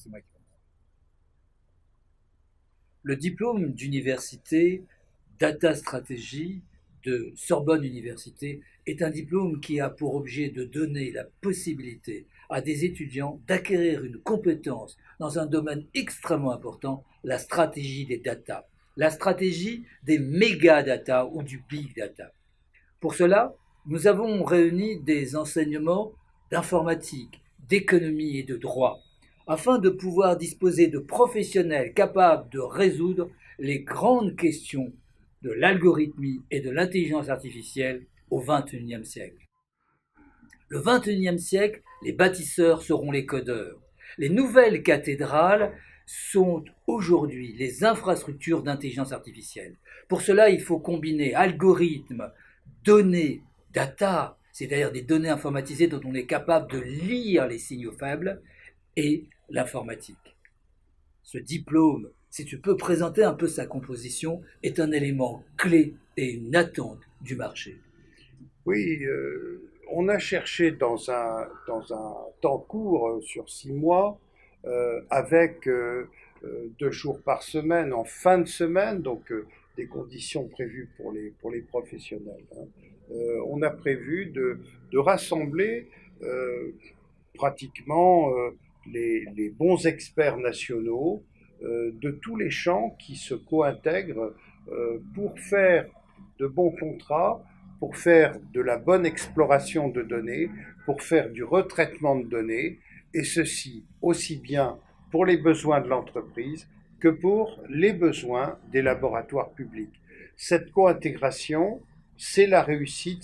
C'est moi qui commence. Le diplôme d'université Data Stratégie de Sorbonne Université est un diplôme qui a pour objet de donner la possibilité à des étudiants d'acquérir une compétence dans un domaine extrêmement important, la stratégie des data, la stratégie des méga data ou du big data. Pour cela, nous avons réuni des enseignements d'informatique, d'économie et de droit, afin de pouvoir disposer de professionnels capables de résoudre les grandes questions de l'algorithmie et de l'intelligence artificielle au XXIe siècle. Le XXIe siècle, les bâtisseurs seront les codeurs. Les nouvelles cathédrales sont aujourd'hui les infrastructures d'intelligence artificielle. Pour cela, il faut combiner algorithmes, données, data, c'est-à-dire des données informatisées dont on est capable de lire les signaux faibles, et l'informatique. Ce diplôme, si tu peux présenter un peu sa composition, est un élément clé et une attente du marché. Oui, on a cherché dans un temps court, sur 6 mois, avec 2 jours par semaine, en fin de semaine, donc des conditions prévues pour les professionnels, hein. On a prévu de rassembler pratiquement les bons experts nationaux de tous les champs qui se co-intègrent pour faire de bons contrats, pour faire de la bonne exploration de données, pour faire du retraitement de données, et ceci aussi bien pour les besoins de l'entreprise que pour les besoins des laboratoires publics. Cette co-intégration, c'est la réussite,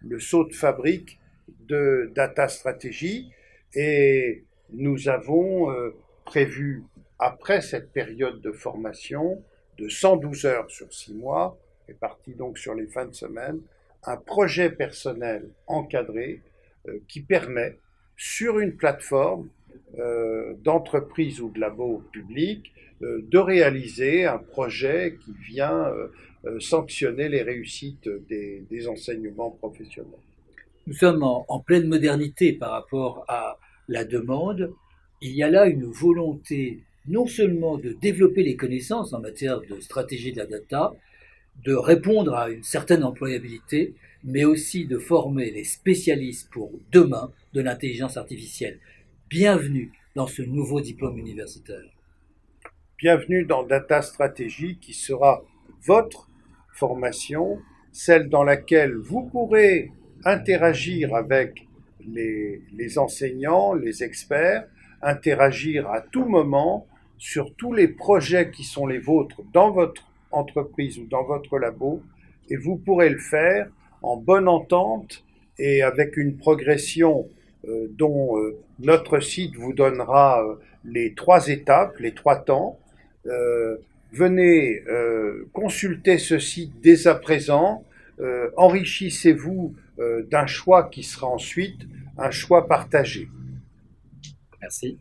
le saut de fabrique de Data Strategy, et nous avons prévu, après cette période de formation de 112 heures sur 6 mois, réparti donc sur les fins de semaine, un projet personnel encadré qui permet, sur une plateforme d'entreprise ou de labo public, de réaliser un projet qui vient sanctionner les réussites des enseignements professionnels. Nous sommes en pleine modernité par rapport à la demande. Il y a là une volonté non seulement de développer les connaissances en matière de stratégie de la data, de répondre à une certaine employabilité, mais aussi de former les spécialistes pour demain de l'intelligence artificielle. Bienvenue dans ce nouveau diplôme universitaire. Bienvenue dans Data Stratégie qui sera votre formation, celle dans laquelle vous pourrez interagir avec les enseignants, les experts, interagir à tout moment sur tous les projets qui sont les vôtres dans votre entreprise ou dans votre labo, et vous pourrez le faire en bonne entente et avec une progression dont notre site vous donnera les 3 étapes, les 3 temps. Euh, Venez consulter ce site dès à présent, enrichissez-vous d'un choix qui sera ensuite un choix partagé. Merci.